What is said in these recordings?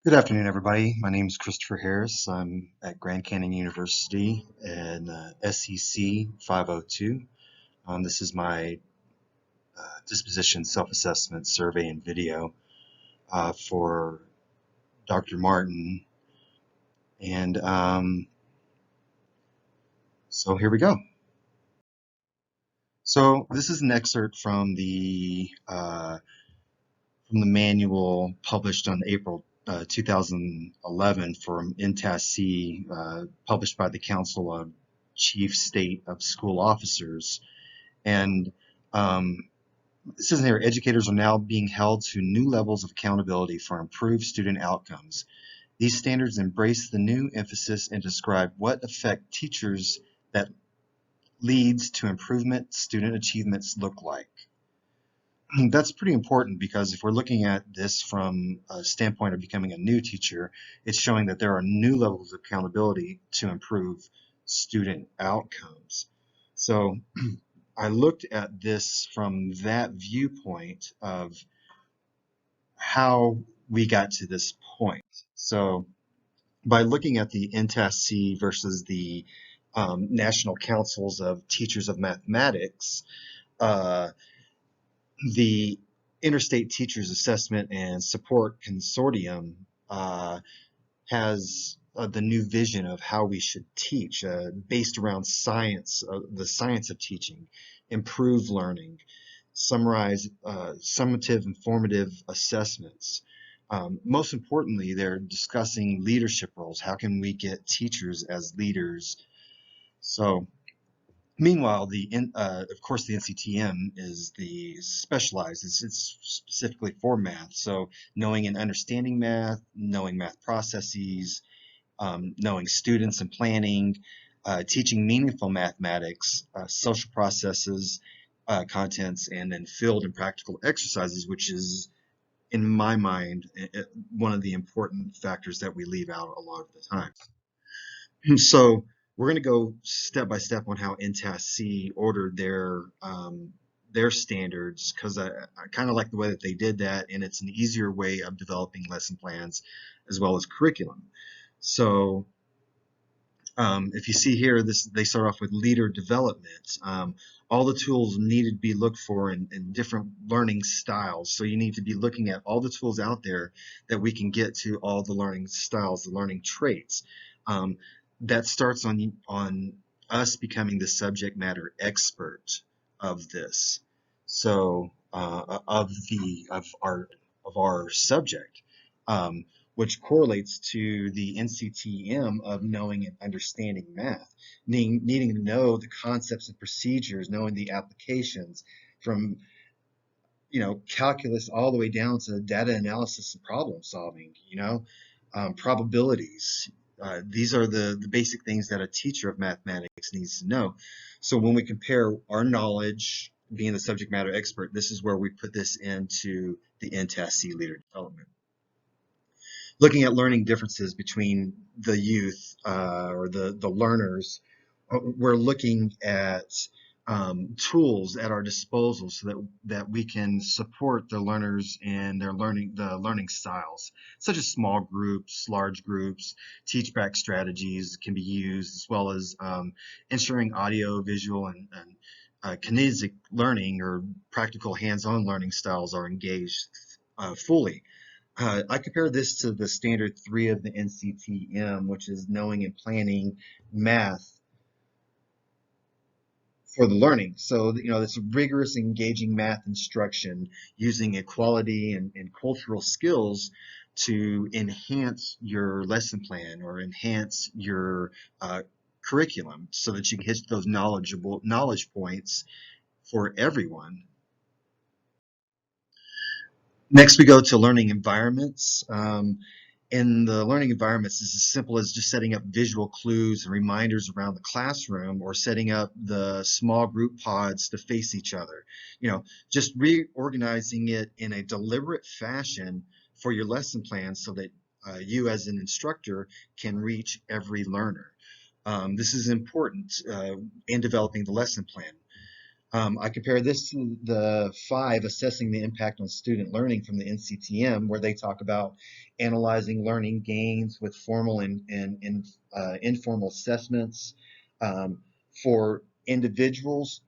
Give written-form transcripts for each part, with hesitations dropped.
Good afternoon, everybody. My name is Christopher Harris. I'm at Grand Canyon University in SEC 502. This is my disposition self-assessment survey and video for Dr. Martin. And so here we go. So this is an excerpt from the manual published on April 2011 from InTASC, published by the Council of Chief State of School Officers. And it says in here, educators are now being held to new levels of accountability for improved student outcomes. These standards embrace the new emphasis and describe what effect teachers that leads to improvement student achievements look like. That's pretty important because if we're looking at this from a standpoint of becoming a new teacher, it's showing that there are new levels of accountability to improve student outcomes. So I looked at this from that viewpoint of how we got to this point. So by looking at the InTASC versus the National Councils of Teachers of Mathematics, the Interstate Teachers Assessment and Support Consortium has the new vision of how we should teach, based around science, the science of teaching, improve learning, summarize summative and formative assessments. Most importantly, they're discussing leadership roles. How can we get teachers as leaders? So meanwhile, of course, the NCTM is the specialized. It's specifically for math. So knowing and understanding math, knowing math processes, knowing students and planning, teaching meaningful mathematics, social processes, contents, and then field and practical exercises, which is, in my mind, one of the important factors that we leave out a lot of the time. So we're going to go step by step on how InTASC ordered their standards, because I kind of like the way that they did that, and it's an easier way of developing lesson plans as well as curriculum. So if you see here, they start off with leader development. All the tools needed to be looked for in different learning styles. So you need to be looking at all the tools out there that we can get to all the learning styles, the learning traits. That starts on us becoming the subject matter expert of this. So of our subject. Which correlates to the NCTM of knowing and understanding math, needing to know the concepts and procedures, knowing the applications from, calculus all the way down to data analysis and problem solving, probabilities. These are the basic things that a teacher of mathematics needs to know. So when we compare our knowledge, being the subject matter expert, this is where we put this into the InTASC leader development. Looking at learning differences between the youth or the learners, we're looking at tools at our disposal so that we can support the learners in their learning styles, such as small groups, large groups. Teach back strategies can be used, as well as ensuring audio, visual, and kinetic learning or practical hands-on learning styles are engaged fully. I compare this to the standard 3 of the NCTM, which is knowing and planning math for the learning. So, it's rigorous, engaging math instruction using equality and cultural skills to enhance your lesson plan or enhance your curriculum so that you can hit those knowledge points for everyone. Next, we go to learning environments. In the learning environments, it's as simple as just setting up visual clues and reminders around the classroom, or setting up the small group pods to face each other. Just reorganizing it in a deliberate fashion for your lesson plan so that you as an instructor can reach every learner. This is important in developing the lesson plan. I compare this to the 5, assessing the impact on student learning from the NCTM, where they talk about analyzing learning gains with formal and informal assessments for individuals,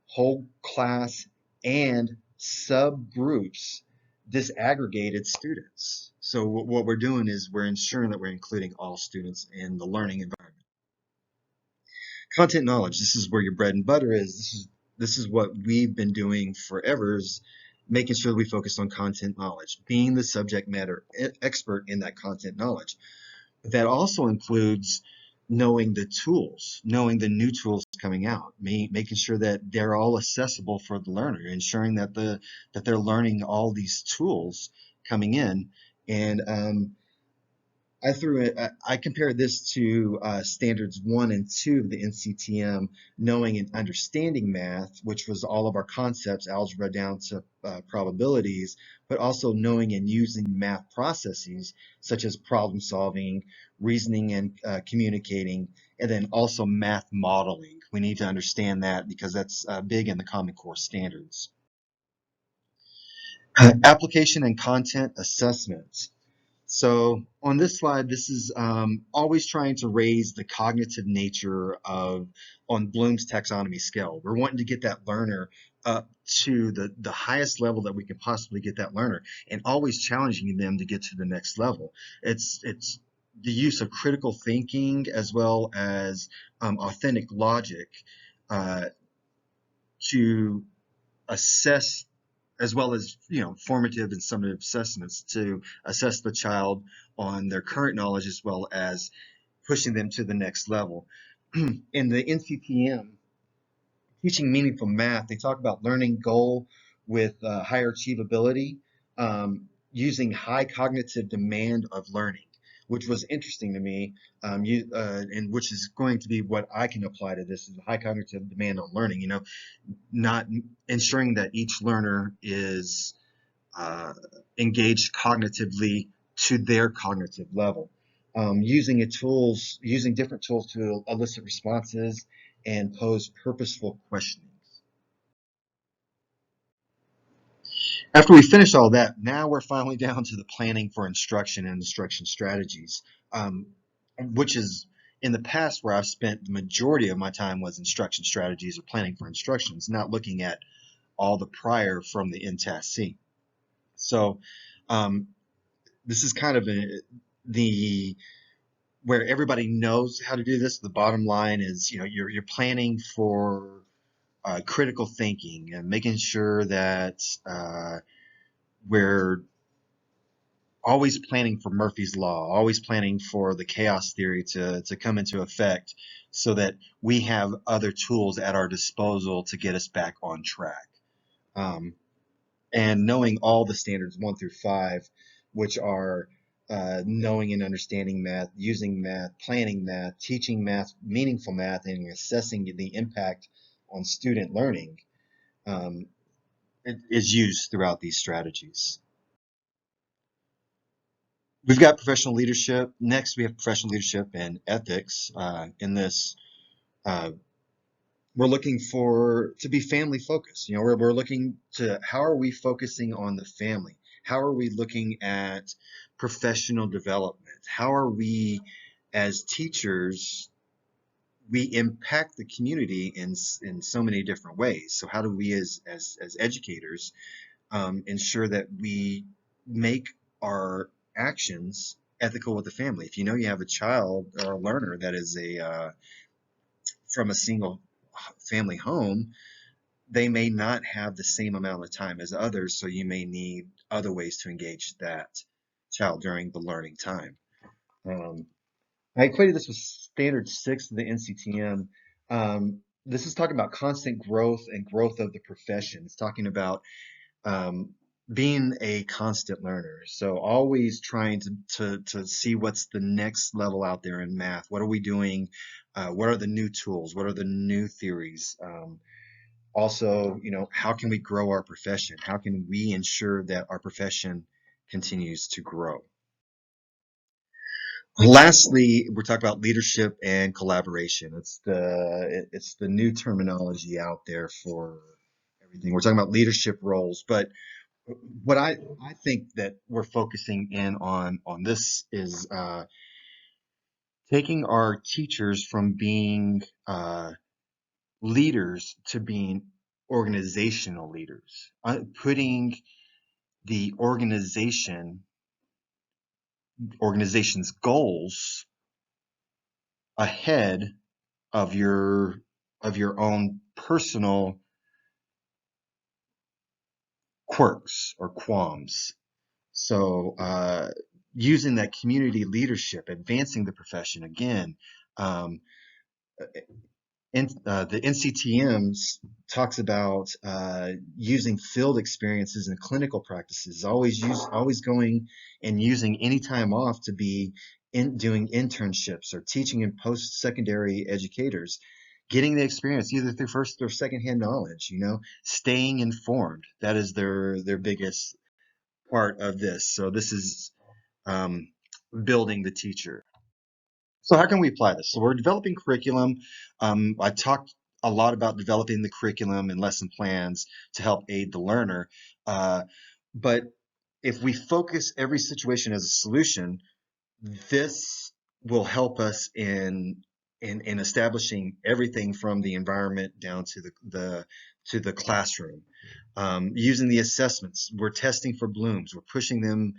whole class, and subgroups, disaggregated students. So what we're doing is we're ensuring that we're including all students in the learning environment. Content knowledge, this is where your bread and butter is. This is what we've been doing forever, is making sure that we focus on content knowledge, being the subject matter expert in that content knowledge. But that also includes knowing the tools, knowing the new tools coming out, making sure that they're all accessible for the learner, ensuring that they're learning all these tools coming in. And I compared this to standards 1 and 2 of the NCTM, knowing and understanding math, which was all of our concepts, algebra down to probabilities, but also knowing and using math processes such as problem solving, reasoning, and communicating, and then also math modeling. We need to understand that because that's big in the Common Core standards. Application and content assessments. So on this slide, this is always trying to raise the cognitive nature of on Bloom's taxonomy scale. We're wanting to get that learner up to the highest level that we can possibly get that learner, and always challenging them to get to the next level. It's the use of critical thinking as well as authentic logic uh, to assess, as well as formative and summative assessments to assess the child on their current knowledge as well as pushing them to the next level. In the NCTM, teaching meaningful math, they talk about learning goal with higher achievability, using high cognitive demand of learning, which was interesting to me, and which is going to be what I can apply to this, is high cognitive demand on learning. Not ensuring that each learner is engaged cognitively to their cognitive level. Using different tools to elicit responses and pose purposeful questionings. After we finish all that, now we're finally down to the planning for instruction and instruction strategies, um, which is in the past where I've spent the majority of my time was instruction strategies or planning for instructions, not looking at all the prior from the InTASC. So um, this is kind of the where everybody knows how to do this. The bottom line is, you're planning for critical thinking and making sure that we're always planning for Murphy's Law, always planning for the chaos theory to come into effect so that we have other tools at our disposal to get us back on track. Um, and knowing all the standards 1 through 5, which are knowing and understanding math, using math, planning math, teaching math, meaningful math, and assessing the impact on student learning, um, is used throughout these strategies. We've got professional leadership. Next, we have professional leadership and ethics. In this, uh, we're looking to be family focused. We're looking to how are we focusing on the family? How are we looking at professional development? How are we, as teachers, we impact the community in so many different ways. So how do we, as educators, ensure that we make our actions ethical with the family? If you have a child or a learner that is from a single family home, they may not have the same amount of time as others, so you may need other ways to engage that child during the learning time. Um, I equated this with standard 6 of the NCTM. This is talking about constant growth and growth of the profession. It's talking about um, being a constant learner. So always trying to see what's the next level out there in math. What are we doing? What are the new tools? What are the new theories? Also, how can we grow our profession? How can we ensure that our profession continues to grow? Lastly, we're talking about leadership and collaboration. It's the new terminology out there for everything. We're talking about leadership roles, but what I think that we're focusing in on this is taking our teachers from being leaders to being organizational leaders, putting the organization's goals ahead of your own personal quirks or qualms. So using that community leadership, advancing the profession again. Um, the NCTM talks about using field experiences and clinical practices. Always going and using any time off to be doing internships or teaching in post-secondary educators, getting the experience either through first or secondhand knowledge. Staying informed. That is their biggest part of this. So this is um, building the teacher. So how can we apply this? So we're developing curriculum. I talked a lot about developing the curriculum and lesson plans to help aid the learner. Uh, but if we focus every situation as a solution, this will help us in establishing everything from the environment down to the classroom. Using the assessments, we're testing for blooms. We're pushing them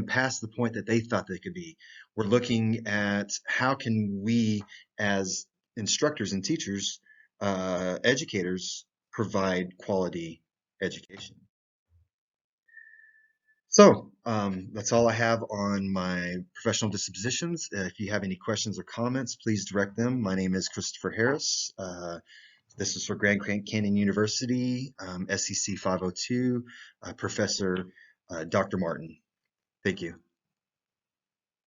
past the point that they thought they could be. We're looking at how can we, as instructors and teachers, educators, provide quality education. So that's all I have on my professional dispositions. If you have any questions or comments, please direct them. My name is Christopher Harris. This is for Grand Canyon University, SEC 502, Professor Dr. Martin. Thank you.